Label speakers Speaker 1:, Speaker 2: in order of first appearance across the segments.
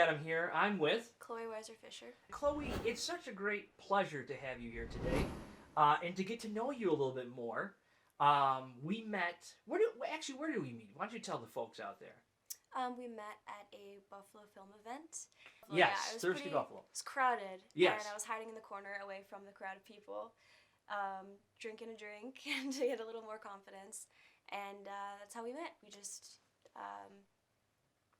Speaker 1: Adam here. I'm with
Speaker 2: Cloë Weiser-Fisher.
Speaker 1: Cloe. It's such a great pleasure to have you here today, and to get to know you a little bit more. We met. Where did we meet? Why don't you tell the folks out there?
Speaker 2: We met at a Buffalo film event.
Speaker 1: Yes,
Speaker 2: it was
Speaker 1: Thirsty Buffalo.
Speaker 2: It was crowded.
Speaker 1: Yes.
Speaker 2: And I was hiding in the corner away from the crowd of people, drinking a drink and to get a little more confidence. And that's how we met. We just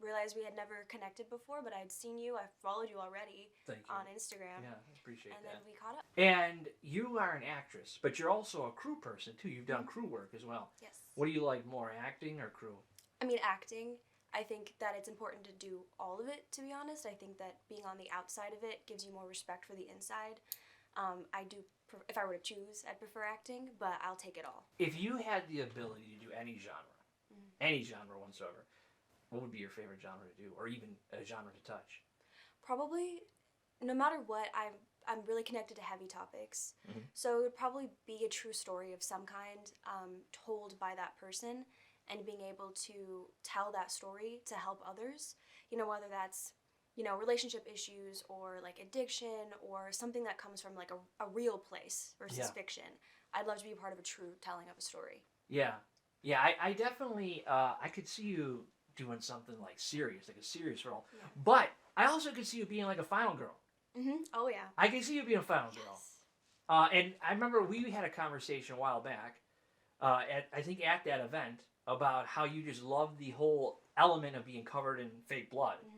Speaker 2: realized we had never connected before, but I'd seen you. I followed you already on Instagram.
Speaker 1: Yeah, I appreciate that.
Speaker 2: And then we caught up.
Speaker 1: And you are an actress, but you're also a crew person too. You've done crew work as well.
Speaker 2: Yes.
Speaker 1: What do you like more, acting or crew?
Speaker 2: I mean, acting. I think that it's important to do all of it, to be honest. I think that being on the outside of it gives you more respect for the inside. If I were to choose, I'd prefer acting, but I'll take it all.
Speaker 1: If you had the ability to do any genre whatsoever, what would be your favorite genre to do, or even a genre to touch?
Speaker 2: Probably, no matter what, I'm really connected to heavy topics.
Speaker 1: Mm-hmm.
Speaker 2: So it would probably be a true story of some kind, told by that person, and being able to tell that story to help others. You know, whether that's, relationship issues or like addiction or something that comes from like a real place versus fiction. I'd love to be a part of a true telling of a story.
Speaker 1: Yeah. I definitely I could see you doing something like serious, like a serious role. Yeah. But I also could see you being like a final girl.
Speaker 2: Mm-hmm. Oh yeah.
Speaker 1: I can see you being a final girl.
Speaker 2: Yes.
Speaker 1: And I remember we had a conversation a while back, at that event, about how you just love the whole element of being covered in fake blood. Mm-hmm.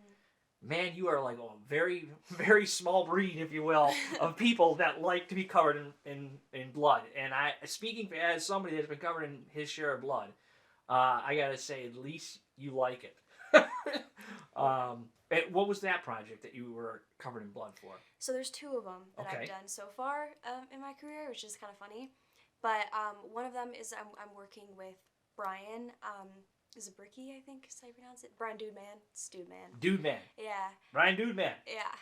Speaker 1: Man, you are like a very, very small breed, if you will, of people that like to be covered in blood. And speaking as somebody that's been covered in his share of blood, I gotta say, at least you like it. What was that project that you were covered in blood for?
Speaker 2: So there's two of them that I've done so far in my career, which is kind of funny. But one of them is I'm working with Brian. Is it Bricky, I think is how you pronounce it? Brian Dude Man. It's Dude Man.
Speaker 1: Dude Man.
Speaker 2: Yeah.
Speaker 1: Brian Dude Man.
Speaker 2: Yeah.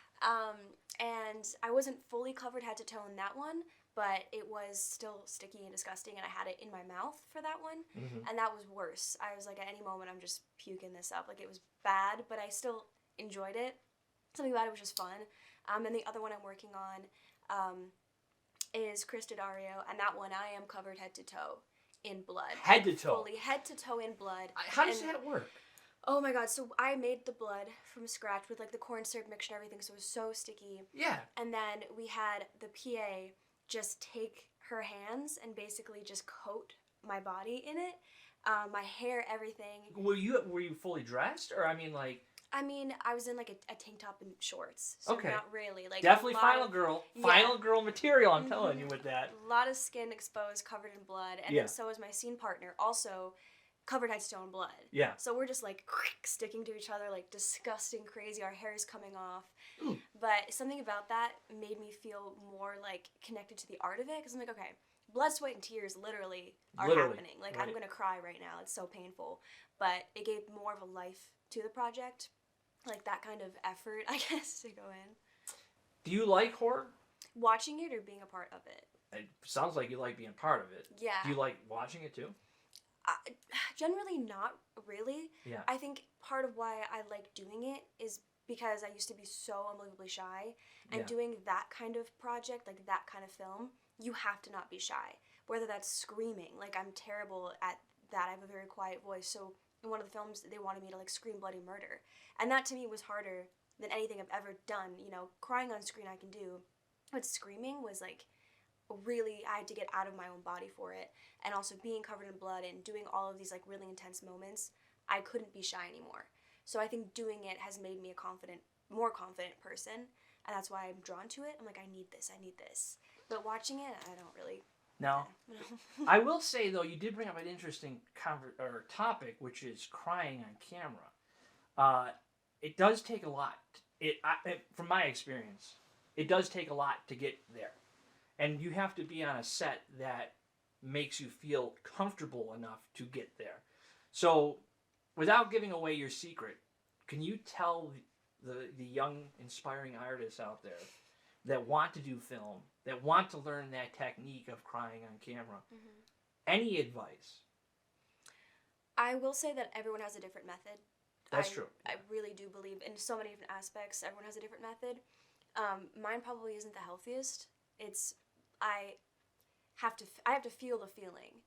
Speaker 2: And I wasn't fully covered head to toe in that one, but it was still sticky and disgusting, and I had it in my mouth for that one, and that was worse. I was like, at any moment, I'm just puking this up. Like, it was bad, but I still enjoyed it. Something about it was just fun. And the other one I'm working on is Chris Daddario, and that one I am covered head to toe in blood.
Speaker 1: Head to toe?
Speaker 2: Fully head to toe in blood.
Speaker 1: How does that work?
Speaker 2: Oh my god, so I made the blood from scratch with like the corn syrup mixture and everything, so it was so sticky.
Speaker 1: Yeah.
Speaker 2: And then we had the PA just take her hands and basically just coat my body in it, my hair, everything.
Speaker 1: Were you fully dressed, or I
Speaker 2: was in like a tank top and shorts, so not really. Like
Speaker 1: definitely final girl material. I'm telling you with that.
Speaker 2: A lot of skin exposed, covered in blood, and then so is my scene partner, also covered head to toe in blood. Yeah. So we're just like sticking to each other, like disgusting, crazy. Our hair is coming off. Ooh. But something about that made me feel more like connected to the art of it, because I'm like, okay, blood, sweat, and tears literally are happening. Like I'm gonna cry right now. It's so painful, but it gave more of a life to the project, like that kind of effort, I guess, to go in.
Speaker 1: Do you like horror?
Speaker 2: Watching it or being a part of it?
Speaker 1: It sounds like you like being part of it. Yeah. Do you like watching it too?
Speaker 2: Generally not really.
Speaker 1: Yeah.
Speaker 2: I think part of why I like doing it is because I used to be so unbelievably shy, and doing that kind of project, like that kind of film, you have to not be shy. Whether that's screaming, like I'm terrible at that. I have a very quiet voice, so in one of the films they wanted me to like scream bloody murder, and that to me was harder than anything I've ever done. Crying on screen I can do, but screaming was like really, I had to get out of my own body for it. And also being covered in blood and doing all of these like really intense moments, I couldn't be shy anymore. So I think doing it has made me a more confident person, and that's why I'm drawn to it. I'm like, I need this. But watching it, I don't really.
Speaker 1: No. I will say though, you did bring up an interesting topic, which is crying on camera. It does take a lot. From my experience, it does take a lot to get there. And you have to be on a set that makes you feel comfortable enough to get there. So, without giving away your secret, can you tell the young, inspiring artists out there that want to do film, that want to learn that technique of crying on camera, any advice?
Speaker 2: I will say that everyone has a different method
Speaker 1: That's true.
Speaker 2: I really do believe in so many different aspects. Everyone has a different method. Mine probably isn't the healthiest. It's I I have to feel the feeling.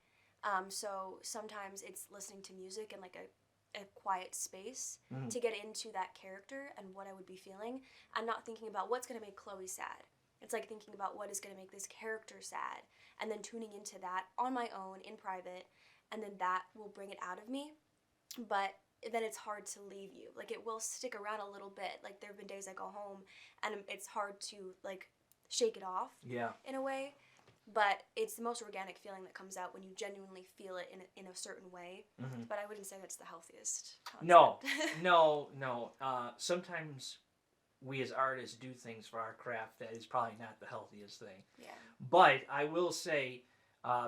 Speaker 2: So sometimes it's listening to music in like a quiet space to get into that character and what I would be feeling. I'm not thinking about what's going to make Chloe sad. It's like thinking about what is going to make this character sad, and then tuning into that on my own in private, and then that will bring it out of me. But then it's hard to leave you. Like, it will stick around a little bit. Like, there have been days I go home and it's hard to like shake it off.
Speaker 1: Yeah.
Speaker 2: In a way. But it's the most organic feeling that comes out when you genuinely feel it in a certain way. But I wouldn't say that's the healthiest concept.
Speaker 1: No. Sometimes we as artists do things for our craft that is probably not the healthiest thing.
Speaker 2: Yeah.
Speaker 1: But I will say,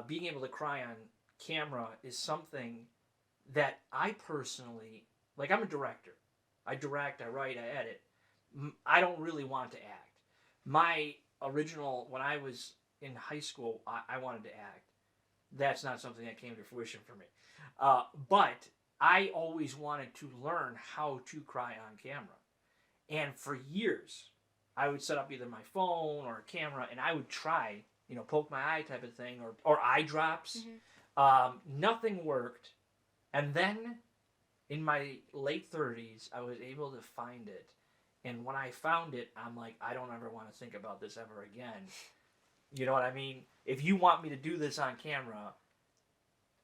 Speaker 1: being able to cry on camera is something that I personally, like, I'm a director. I direct, I write, I edit. I don't really want to act. My original, when I was in high school, I wanted to act. That's not something that came to fruition for me. But I always wanted to learn how to cry on camera. And for years, I would set up either my phone or a camera, and I would try, poke my eye type of thing, or eye drops. Nothing worked. And then, in my late 30s, I was able to find it. And when I found it, I'm like, I don't ever want to think about this ever again. You know what I mean? If you want me to do this on camera,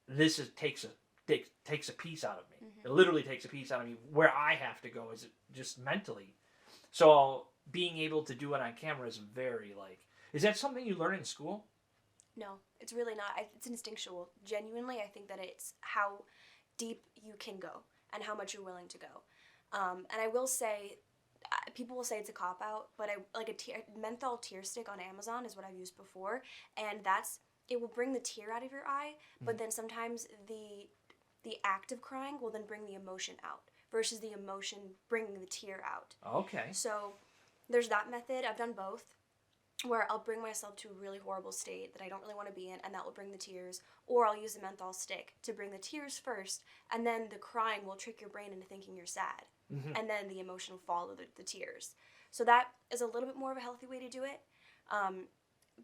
Speaker 1: this takes a piece out of me. It literally takes a piece out of me. Where I have to go is just mentally. So being able to do it on camera is very is that something you learn in school?
Speaker 2: No, it's really not. It's instinctual. Genuinely, I think that it's how deep you can go and how much you're willing to go. And I will say, people will say it's a cop-out, but a menthol tear stick on Amazon is what I've used before, and it will bring the tear out of your eye, but then sometimes the act of crying will then bring the emotion out versus the emotion bringing the tear out.
Speaker 1: Okay.
Speaker 2: So there's that method. I've done both, where I'll bring myself to a really horrible state that I don't really want to be in, and that will bring the tears, or I'll use the menthol stick to bring the tears first, and then the crying will trick your brain into thinking you're sad. And then the emotion will follow the tears. So that is a little bit more of a healthy way to do it.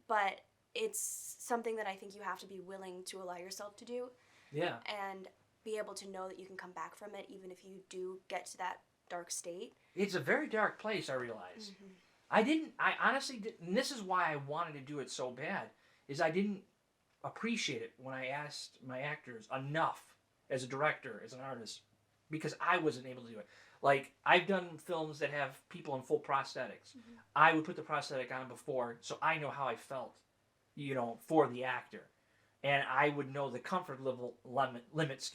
Speaker 2: But it's something that I think you have to be willing to allow yourself to do.
Speaker 1: Yeah.
Speaker 2: And be able to know that you can come back from it even if you do get to that dark state.
Speaker 1: It's a very dark place, I realize. I honestly didn't, and this is why I wanted to do it so bad, is I didn't appreciate it when I asked my actors enough as a director, as an artist, because I wasn't able to do it. Like, I've done films that have people in full prosthetics. I would put the prosthetic on before, so I know how I felt, for the actor. And I would know the comfort limit,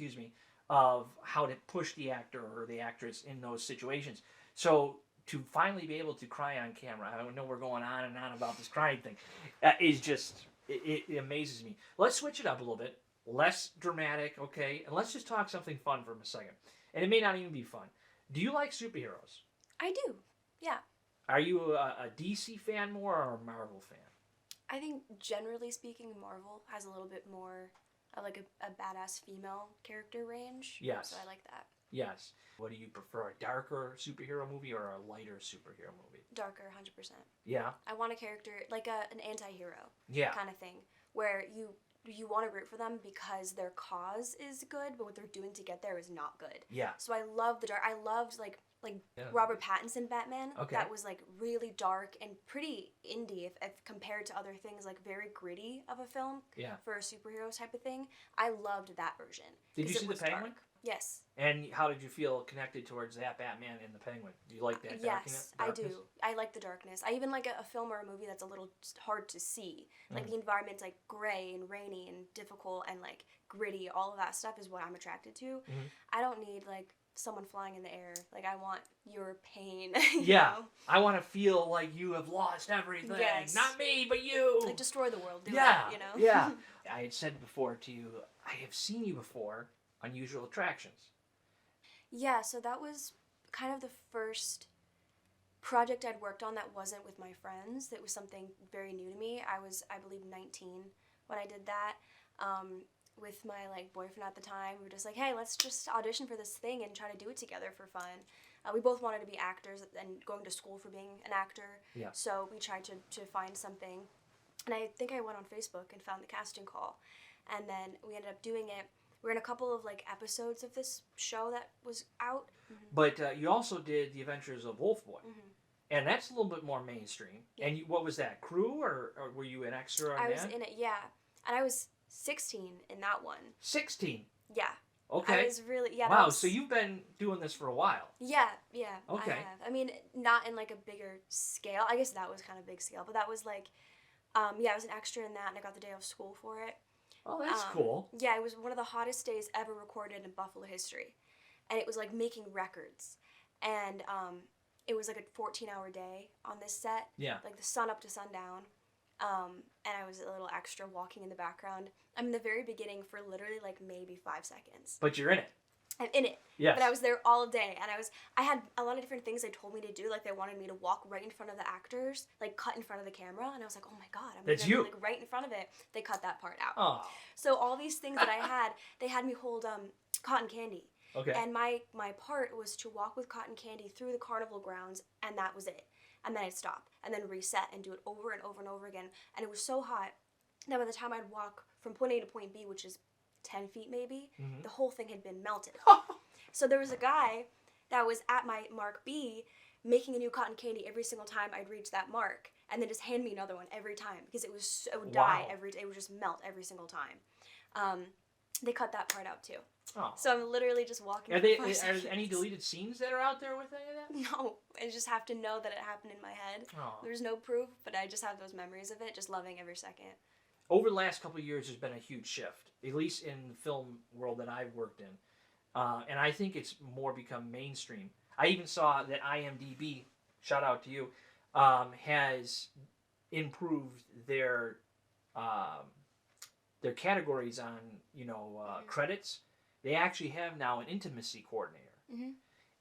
Speaker 1: of how to push the actor or the actress in those situations. So to finally be able to cry on camera, I know we're going on and on about this crying thing, is just, it amazes me. Let's switch it up a little bit. Less dramatic, okay? And let's just talk something fun for a second. And it may not even be fun. Do you like superheroes?
Speaker 2: I do, yeah.
Speaker 1: Are you a DC fan more or a Marvel fan?
Speaker 2: I think, generally speaking, Marvel has a little bit more of like a badass female character range.
Speaker 1: Yes.
Speaker 2: So I like that.
Speaker 1: Yes. What do you prefer, a darker superhero movie or a lighter superhero movie?
Speaker 2: Darker, 100%.
Speaker 1: Yeah?
Speaker 2: I want a character, like an anti-hero kind of thing, where you want to root for them because their cause is good, but what they're doing to get there is not good.
Speaker 1: Yeah.
Speaker 2: So I love the dark. I loved like Robert Pattinson Batman.
Speaker 1: Okay.
Speaker 2: That was like really dark and pretty indie if compared to other things, like very gritty of a film.
Speaker 1: Yeah.
Speaker 2: For a superhero type of thing. I loved that version.
Speaker 1: Did you see the Penguin?
Speaker 2: Dark. Yes.
Speaker 1: And how did you feel connected towards that Batman and the Penguin? Do you like that darkness?
Speaker 2: Yes, I do. I like the darkness. I even like a film or a movie that's a little hard to see. Like the environment's like gray and rainy and difficult and like gritty. All of that stuff is what I'm attracted to. I don't need like someone flying in the air. Like, I want your pain. You know?
Speaker 1: I want to feel like you have lost everything.
Speaker 2: Yes.
Speaker 1: Not me, but you.
Speaker 2: Like, destroy the world. Do
Speaker 1: yeah.
Speaker 2: it,
Speaker 1: Yeah. I had said before to you, I have seen you before on Usual Attractions.
Speaker 2: Yeah, so that was kind of the first project I'd worked on that wasn't with my friends. That was something very new to me. I was, I believe, 19 when I did that. with my like boyfriend at the time. We were just like, hey, let's just audition for this thing and try to do it together for fun. We both wanted to be actors and going to school for being an actor.
Speaker 1: Yeah.
Speaker 2: So we tried to find something. And I think I went on Facebook and found the casting call. And then we ended up doing it. We're in a couple of like episodes of this show that was out. Mm-hmm.
Speaker 1: But you also did The Adventures of Wolf Boy.
Speaker 2: Mm-hmm.
Speaker 1: And that's a little bit more mainstream.
Speaker 2: Yeah.
Speaker 1: And what was that, crew, or were you an extra on that?
Speaker 2: I was in it, yeah. And I was 16 in that one.
Speaker 1: 16?
Speaker 2: Yeah.
Speaker 1: Okay.
Speaker 2: I was really, yeah.
Speaker 1: Wow, so you've been doing this for a while.
Speaker 2: Yeah.
Speaker 1: Okay.
Speaker 2: I have. I mean, not in like a bigger scale. I guess that was kind of big scale, but that was like, I was an extra in that, and I got the day off school for it.
Speaker 1: Oh, that's cool.
Speaker 2: Yeah, it was one of the hottest days ever recorded in Buffalo history. And it was like making records. And it was like a 14-hour day on this set.
Speaker 1: Yeah.
Speaker 2: Like the sun up to sundown. And I was a little extra walking in the background. I'm in the very beginning for literally like maybe 5 seconds.
Speaker 1: But you're in it.
Speaker 2: I'm in it.
Speaker 1: Yes.
Speaker 2: But I was there all day, and I had a lot of different things they told me to do. Like they wanted me to walk right in front of the actors, like cut in front of the camera, and I was like, oh my god, I'm
Speaker 1: That's
Speaker 2: gonna
Speaker 1: you.
Speaker 2: be like right in front of it. They cut that part out.
Speaker 1: Oh.
Speaker 2: So all these things that I had, they had me hold cotton candy.
Speaker 1: Okay.
Speaker 2: And my part was to walk with cotton candy through the carnival grounds, and that was it. And then I'd stop, and then reset, and do it over and over and over again. And it was so hot that by the time I'd walk from point A to point B, which is 10 feet maybe, the whole thing had been melted. So there was a guy that was at my mark B making a new cotton candy every single time I'd reach that mark, and then just hand me another one every time, because it would die every day. It would just melt every single time. They cut that part out too.
Speaker 1: Oh.
Speaker 2: So I'm literally just walking.
Speaker 1: Are there any deleted scenes that are out there with any of that?
Speaker 2: No, I just have to know that it happened in my head.
Speaker 1: Oh.
Speaker 2: There's no proof, but I just have those memories of it, just loving every second.
Speaker 1: Over the last couple of years, there's been a huge shift, at least in the film world that I've worked in. And I think it's more become mainstream. I even saw that IMDb, shout out to you, has improved their categories on, credits. They actually have now an intimacy coordinator.
Speaker 2: Mm-hmm.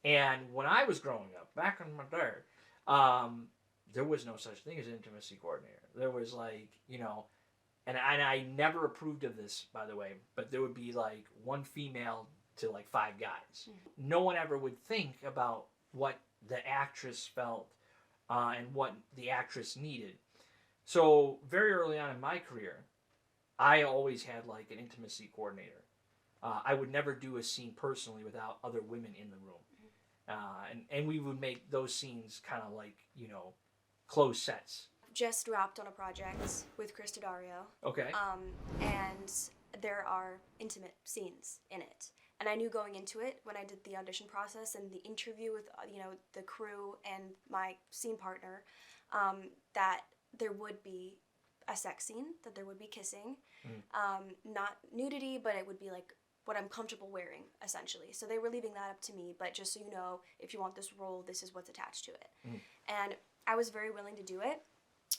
Speaker 1: And when I was growing up, back in my day, there was no such thing as an intimacy coordinator. There was like, and I never approved of this, by the way, but there would be like one female to like 5 guys. Mm-hmm. No one ever would think about what the actress felt and what the actress needed. So very early on in my career, I always had like an intimacy coordinator. I would never do a scene personally without other women in the room. And we would make those scenes kind of like, closed sets.
Speaker 2: Just wrapped on a project with Chris Daddario.
Speaker 1: Okay.
Speaker 2: And there are intimate scenes in it. And I knew going into it, when I did the audition process and the interview with, the crew and my scene partner, that there would be a sex scene, that there would be kissing. Not nudity, but it would be like what I'm comfortable wearing, essentially. So they were leaving that up to me, but just so you know, if you want this role, this is what's attached to it. And I was very willing to do it.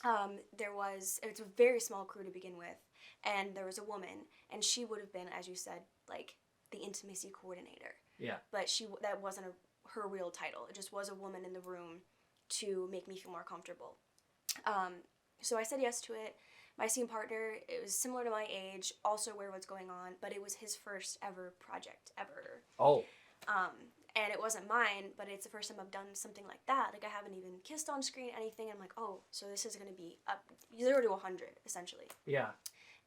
Speaker 2: It's a very small crew to begin with, and there was a woman, and she would have been, as you said, like the intimacy coordinator.
Speaker 1: Yeah.
Speaker 2: But that wasn't her real title. It just was a woman in the room to make me feel more comfortable. So I said yes to it. My scene partner, it was similar to my age, also aware of what's going on, but it was his first ever project ever.
Speaker 1: Oh.
Speaker 2: And it wasn't mine, but it's the first time I've done something like that. Like, I haven't even kissed on screen, anything. I'm like, oh, so this is going to be 0 to 100, essentially.
Speaker 1: Yeah.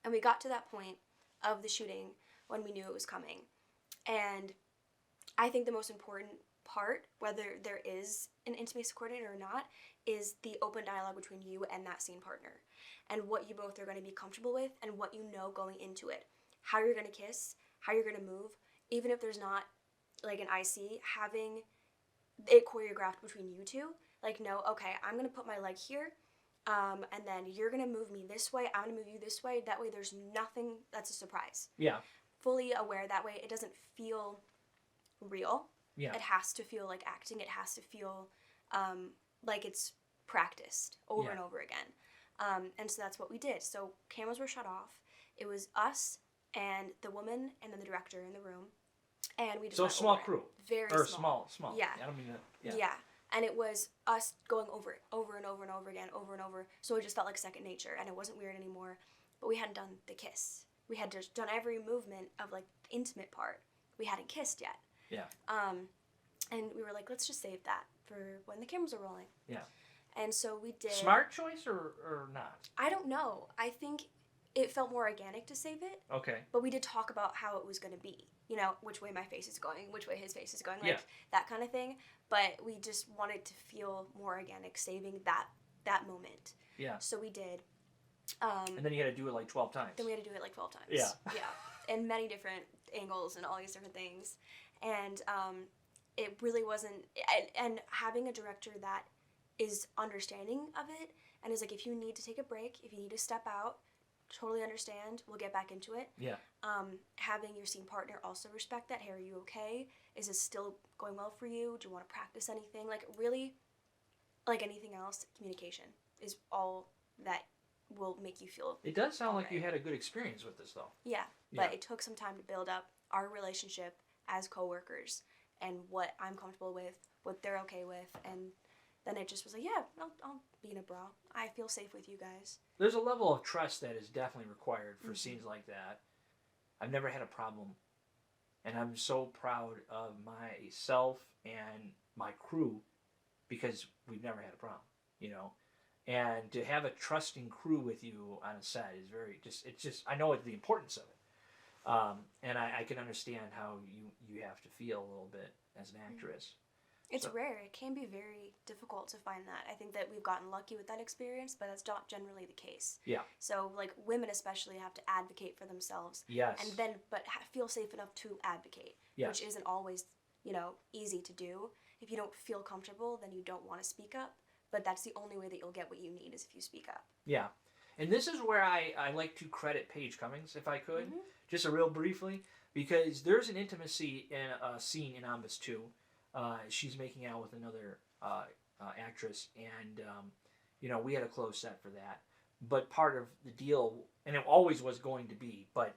Speaker 2: And we got to that point of the shooting when we knew it was coming. And I think the most important part, whether there is an intimacy coordinator or not, is the open dialogue between you and that scene partner. And what you both are going to be comfortable with and what you know going into it. How you're going to kiss, how you're going to move, even if there's not like an IC, having it choreographed between you two. Like, no, okay, I'm going to put my leg here, and then you're going to move me this way, I'm going to move you this way. That way there's nothing that's a surprise.
Speaker 1: Yeah.
Speaker 2: Fully aware, that way it doesn't feel real.
Speaker 1: Yeah.
Speaker 2: It has to feel like acting. It has to feel like it's practiced over and over again. And so that's what we did. So cameras were shut off. It was us and the woman and then the director in the room. And we just
Speaker 1: So small crew.
Speaker 2: Very
Speaker 1: small.
Speaker 2: Yeah.
Speaker 1: I don't mean that.
Speaker 2: Yeah. And it was us going over it over and over and over again, over and over. So it just felt like second nature, and it wasn't weird anymore. But we hadn't done the kiss. we had just done every movement of like the intimate part. We hadn't kissed yet.
Speaker 1: Yeah.
Speaker 2: And we were like, let's just save that for when the cameras are rolling.
Speaker 1: Yeah.
Speaker 2: And so we did.
Speaker 1: Smart choice or not?
Speaker 2: I don't know. I think it felt more organic to save it.
Speaker 1: Okay.
Speaker 2: But we did talk about how it was going to be. You know, which way my face is going, which way his face is going, like
Speaker 1: yeah.
Speaker 2: that kind of thing. But we just wanted to feel more organic, saving that moment.
Speaker 1: Yeah.
Speaker 2: So we did.
Speaker 1: And then you had to do it like 12 times.
Speaker 2: Then we had to do it like 12 times.
Speaker 1: Yeah.
Speaker 2: Yeah. And many different angles and all these different things. And it really wasn't... And having a director that is understanding of it and is like, if you need to take a break, if you need to step out, totally understand, we'll get back into it.
Speaker 1: Yeah.
Speaker 2: Having your scene partner also respect that. Hey, are you okay? Is this still going well for you? Do you want to practice anything? Like, really, like anything else, communication is all that will make you feel...
Speaker 1: It does sound like
Speaker 2: right.
Speaker 1: you had a good experience with this, though.
Speaker 2: Yeah, but it took some time to build up our relationship as coworkers and what I'm comfortable with, what they're okay with, and then it just was like, yeah, I'll be in a bra. I feel safe with you guys.
Speaker 1: There's a level of trust that is definitely required for scenes like that. I've never had a problem, and I'm so proud of myself and my crew because we've never had a problem, you know. And to have a trusting crew with you on a set is very I know the importance of it. And I can understand how you have to feel a little bit as an actress.
Speaker 2: It's rare. It can be very difficult to find that. I think that we've gotten lucky with that experience, but that's not generally the case.
Speaker 1: Yeah.
Speaker 2: So, like, women especially have to advocate for themselves.
Speaker 1: Yes.
Speaker 2: And then, but feel safe enough to advocate,
Speaker 1: yes.
Speaker 2: which isn't always, easy to do. If you don't feel comfortable, then you don't want to speak up. But that's the only way that you'll get what you need is if you speak up.
Speaker 1: Yeah. And this is where I like to credit Paige Cummings, if I could, just a real briefly, because there's an intimacy in a scene in Ambus 2. She's making out with another actress, and, we had a closed set for that. But part of the deal, and it always was going to be, but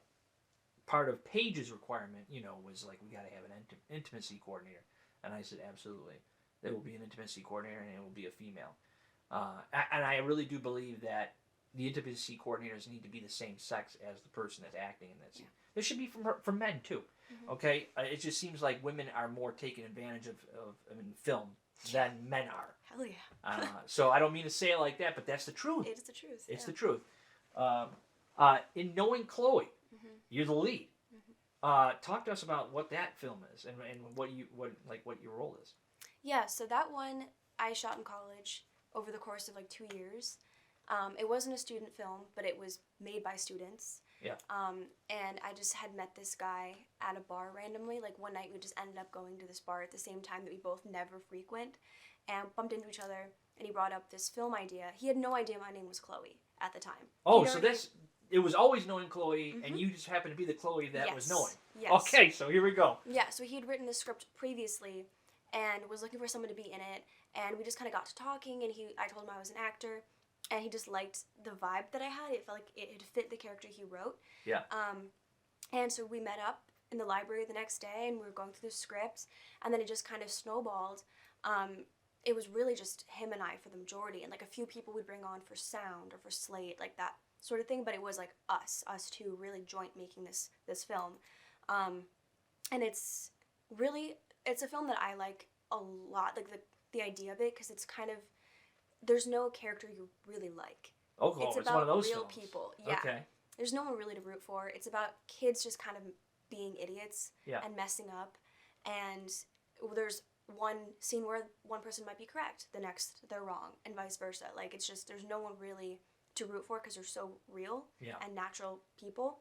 Speaker 1: part of Paige's requirement, was like, we got to have an intimacy coordinator. And I said, absolutely. There will be an intimacy coordinator, and it will be a female. And I really do believe that the intimacy coordinators need to be the same sex as the person that's acting in that scene. Yeah. This should be for men, too. Okay? It just seems like women are more taken advantage of in film than men are.
Speaker 2: Hell yeah.
Speaker 1: So I don't mean to say it like that, but that's the truth.
Speaker 2: It is the truth.
Speaker 1: It's the truth. In knowing Cloe, you're the lead. Talk to us about what that film is and what your role is.
Speaker 2: Yeah, so that one I shot in college over the course of like 2 years. It wasn't a student film, but it was made by students.
Speaker 1: Yeah.
Speaker 2: And I just had met this guy at a bar randomly. Like one night we just ended up going to this bar at the same time that we both never frequent and bumped into each other, and he brought up this film idea. He had no idea my name was Cloe at the time.
Speaker 1: Oh, so it was always knowing Cloe, and you just happened to be the Cloe that was knowing.
Speaker 2: Yes.
Speaker 1: Okay, so here we go.
Speaker 2: Yeah, so he had written the script previously and was looking for someone to be in it, and we just kind of got to talking, and I told him I was an actor, and he just liked the vibe that I had. It felt like it had fit the character he wrote.
Speaker 1: Yeah.
Speaker 2: And so we met up in the library the next day, and we were going through the scripts, and then it just kind of snowballed. It was really just him and I for the majority, and like a few people we'd bring on for sound or for slate, like that sort of thing, but it was like us two, really joint making this film. And it's a film that I like a lot, like the idea of it, because it's kind of, there's no character you really like.
Speaker 1: Oh,
Speaker 2: it's
Speaker 1: about
Speaker 2: one of those
Speaker 1: real
Speaker 2: films. People. Yeah.
Speaker 1: Okay.
Speaker 2: There's no one really to root for. It's about kids just kind of being idiots and messing up, and there's one scene where one person might be correct, the next they're wrong, and vice versa. Like, it's just, there's no one really to root for because they're so real and natural people,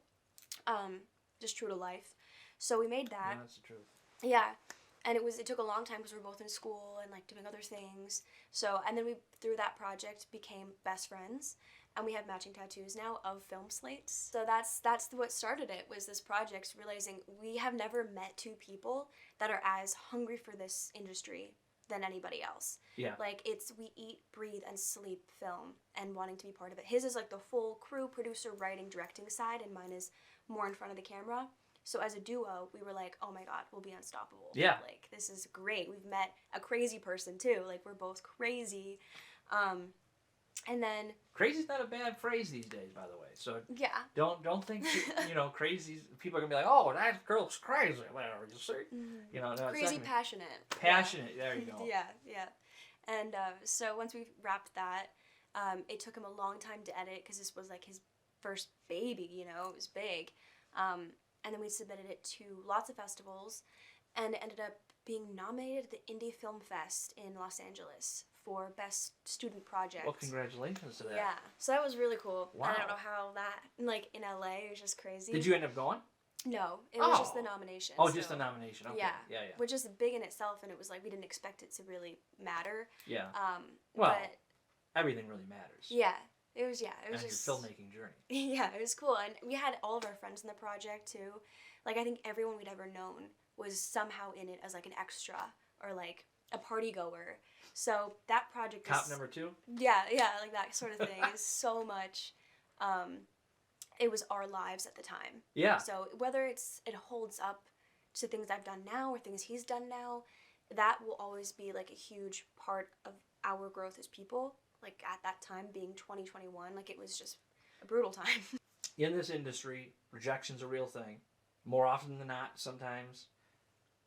Speaker 2: just true to life. So we made that.
Speaker 1: Yeah, that's the truth.
Speaker 2: Yeah, and it took a long time because we were both in school and like doing other things. So, and then we, through that project, became best friends, and we have matching tattoos now of film slates. So that's what started it, was this project, realizing we have never met two people that are as hungry for this industry than anybody else.
Speaker 1: Yeah.
Speaker 2: Like, we eat, breathe, and sleep film and wanting to be part of it. His is like the full crew, producer, writing, directing side, and mine is more in front of the camera. So as a duo, we were like, oh my god, we'll be unstoppable.
Speaker 1: Yeah.
Speaker 2: Like, this is great. We've met a crazy person too. Like, we're both crazy. And then
Speaker 1: crazy's not a bad phrase these days, by the way. So
Speaker 2: yeah,
Speaker 1: don't think crazy. People are gonna be like, oh, that girl's crazy. Whatever you see, no,
Speaker 2: crazy passionate.
Speaker 1: Passionate. Yeah. There you go.
Speaker 2: Yeah. And so once we wrapped that, it took him a long time to edit because this was like his first baby. It was big. And then we submitted it to lots of festivals, and it ended up being nominated at the Indie Film Fest in Los Angeles for Best Student Project.
Speaker 1: Well, congratulations to that.
Speaker 2: Yeah, so that was really cool.
Speaker 1: Wow.
Speaker 2: I don't know how that, like, in LA, it was just crazy.
Speaker 1: Did you end up going?
Speaker 2: No, it was just the nomination.
Speaker 1: Oh, just the nomination. Okay.
Speaker 2: Yeah. Which is big in itself, and it was like we didn't expect it to really matter.
Speaker 1: Yeah.
Speaker 2: Well,
Speaker 1: but everything really matters.
Speaker 2: Yeah. It was
Speaker 1: just your filmmaking journey.
Speaker 2: Yeah, it was cool, and we had all of our friends in the project too. Like, I think everyone we'd ever known was somehow in it as like an extra or like a party goer. So that project
Speaker 1: Cop number 2?
Speaker 2: Yeah, like that sort of thing is so much. It was our lives at the time.
Speaker 1: Yeah.
Speaker 2: So whether it holds up to things I've done now or things he's done now, that will always be like a huge part of our growth as people. Like at that time being 2021, like it was just a brutal time.
Speaker 1: In this industry, rejection's a real thing. More often than not, sometimes.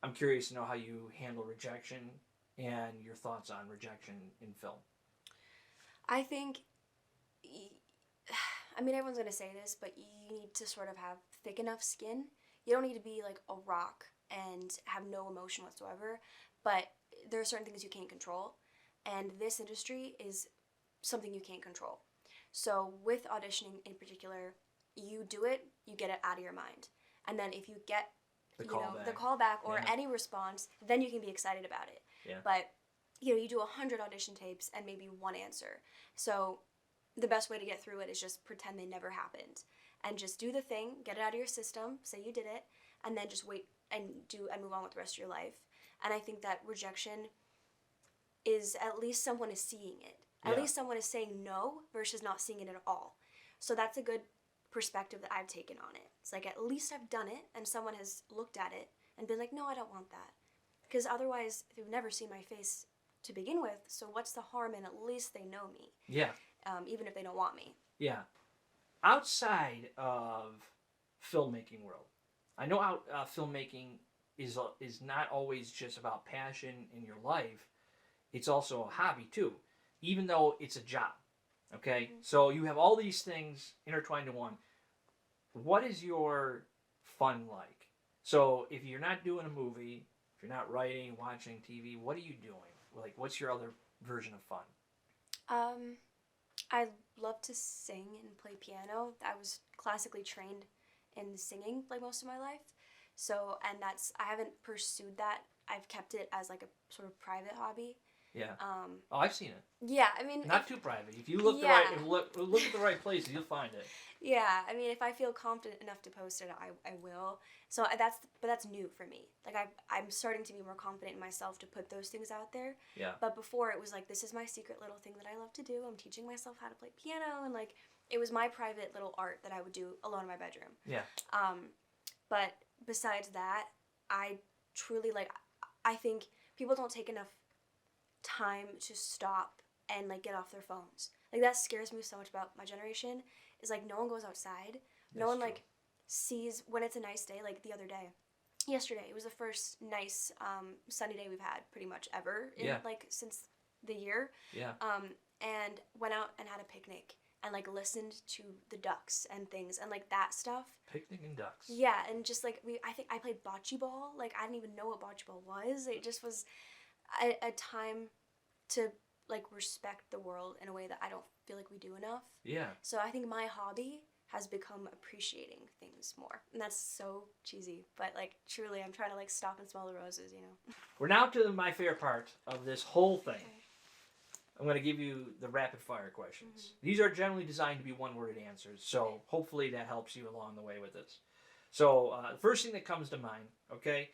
Speaker 1: I'm curious to know how you handle rejection and your thoughts on rejection in film.
Speaker 2: I think, everyone's going to say this, but you need to sort of have thick enough skin. You don't need to be like a rock and have no emotion whatsoever, but there are certain things you can't control, and this industry is something you can't control. So with auditioning in particular, you do it, you get it out of your mind. And then if you get the callback or any response, then you can be excited about it.
Speaker 1: Yeah.
Speaker 2: But you do 100 audition tapes and maybe one answer. So the best way to get through it is just pretend they never happened. And just do the thing, get it out of your system, say you did it, and then just wait and move on with the rest of your life. And I think that rejection is at least someone is seeing it. At least someone is saying no versus not seeing it at all. So that's a good perspective that I've taken on it. It's like, at least I've done it and someone has looked at it and been like, no, I don't want that. Because otherwise, they've never seen my face to begin with, so what's the harm in at least they know me?
Speaker 1: Yeah.
Speaker 2: Even if they don't want me.
Speaker 1: Yeah. Outside of filmmaking world, I know filmmaking is not always just about passion in your life. It's also a hobby too, even though it's a job. Okay? Mm-hmm. So you have all these things intertwined in one. What is your fun like? So if you're not doing a movie, if you're not writing, watching TV, what are you doing? Like, what's your other version of fun?
Speaker 2: I love to sing and play piano. I was classically trained in singing like most of my life. So, and I haven't pursued that. I've kept it as like a sort of private hobby.
Speaker 1: Yeah. I've seen it.
Speaker 2: Yeah,
Speaker 1: not too private. If you look look at the right places, you'll find it.
Speaker 2: Yeah, if I feel confident enough to post it, I will. So that's new for me. Like I'm starting to be more confident in myself to put those things out there.
Speaker 1: Yeah.
Speaker 2: But before it was like, this is my secret little thing that I love to do. I'm teaching myself how to play piano, and like it was my private little art that I would do alone in my bedroom.
Speaker 1: Yeah.
Speaker 2: But besides that, I truly I think people don't take enough time to stop and like get off their phones. Like that scares me so much about my generation. Is like no one goes outside. No one like sees when it's a nice day. Like the other day, yesterday, it was the first nice sunny day we've had pretty much ever in like since the year.
Speaker 1: Yeah.
Speaker 2: And went out and had a picnic and like listened to the ducks and things and like that stuff.
Speaker 1: Picnic and ducks.
Speaker 2: Yeah, and just like I think I played bocce ball. Like I didn't even know what bocce ball was. It just was a time to like respect the world in a way that I don't feel like we do enough.
Speaker 1: Yeah.
Speaker 2: So I think my hobby has become appreciating things more. And that's so cheesy, but like truly I'm trying to like stop and smell the roses,
Speaker 1: We're now to my favorite part of this whole thing. Okay. I'm going to give you the rapid fire questions. Mm-hmm. These are generally designed to be one-worded answers, so hopefully that helps you along the way with this. So the first thing that comes to mind, okay?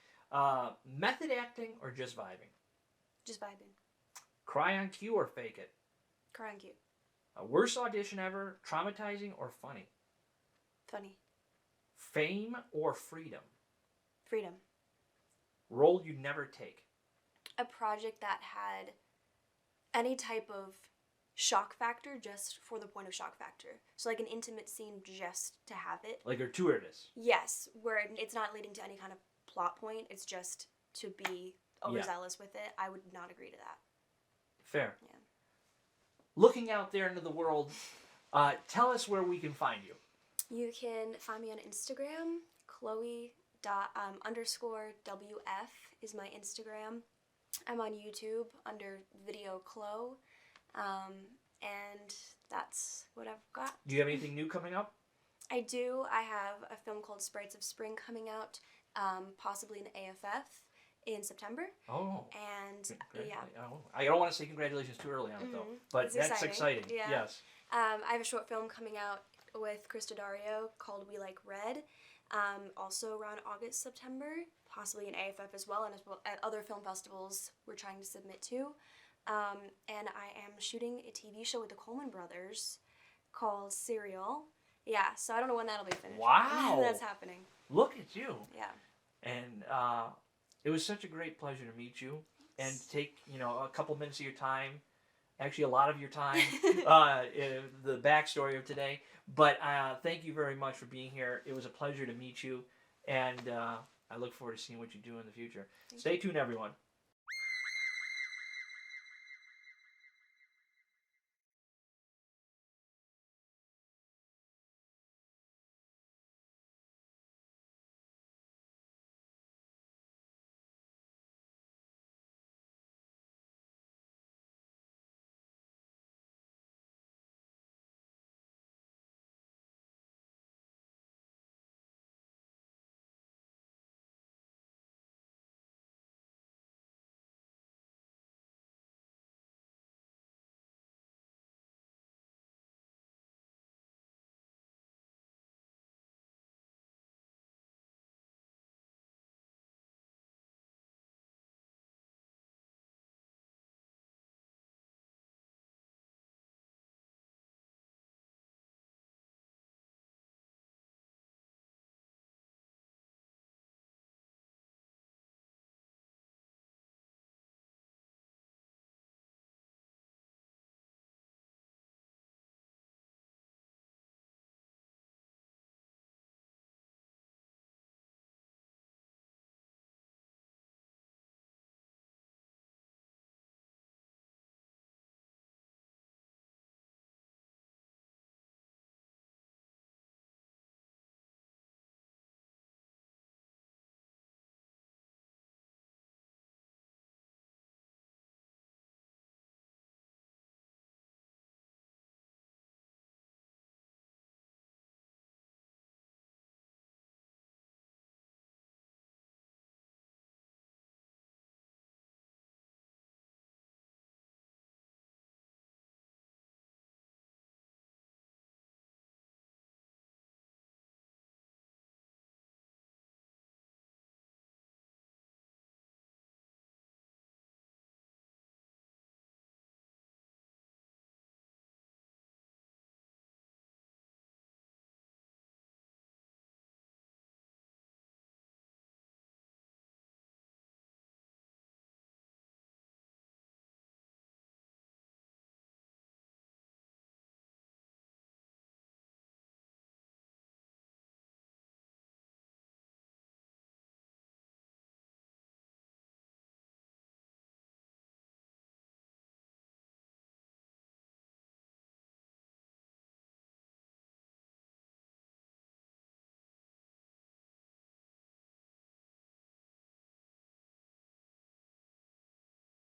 Speaker 1: Method acting or just vibing?
Speaker 2: Just vibing.
Speaker 1: Cry on cue or fake it?
Speaker 2: Cry on cue.
Speaker 1: Worst audition ever, traumatizing or funny?
Speaker 2: Funny.
Speaker 1: Fame or freedom?
Speaker 2: Freedom.
Speaker 1: Role you'd never take?
Speaker 2: A project that had any type of shock factor just for the point of shock factor. So like an intimate scene just to have it.
Speaker 1: Like gratuitous.
Speaker 2: Yes, where it's not leading to any kind of plot point. It's just to be overzealous with it. I would not agree to that.
Speaker 1: Fair.
Speaker 2: Yeah.
Speaker 1: Looking out there into the world, tell us where we can find you.
Speaker 2: You can find me on Instagram. Cloe _WF is my Instagram. I'm on YouTube under Video Cloe. And that's what I've got.
Speaker 1: Do you have anything new coming up?
Speaker 2: I do. I have a film called Sprites of Spring coming out, possibly in AFF in September.
Speaker 1: Oh.
Speaker 2: And yeah.
Speaker 1: Oh, I don't want to say congratulations too early on it though, but
Speaker 2: it's
Speaker 1: that's exciting.
Speaker 2: Yeah.
Speaker 1: Yes.
Speaker 2: I have a short film coming out with Krista Dario called We Like Red. Also around August, September, possibly in AFF as well, and as well at other film festivals we're trying to submit to. And I am shooting a TV show with the Coleman brothers called Serial. Yeah, so I don't know when that'll be finished.
Speaker 1: Wow.
Speaker 2: That's happening.
Speaker 1: Look at you.
Speaker 2: Yeah.
Speaker 1: And it was such a great pleasure to meet you and take, a couple minutes of your time, actually a lot of your time, the backstory of today. But thank you very much for being here. It was a pleasure to meet you, and I look forward to seeing what you do in the future. Stay tuned, everyone.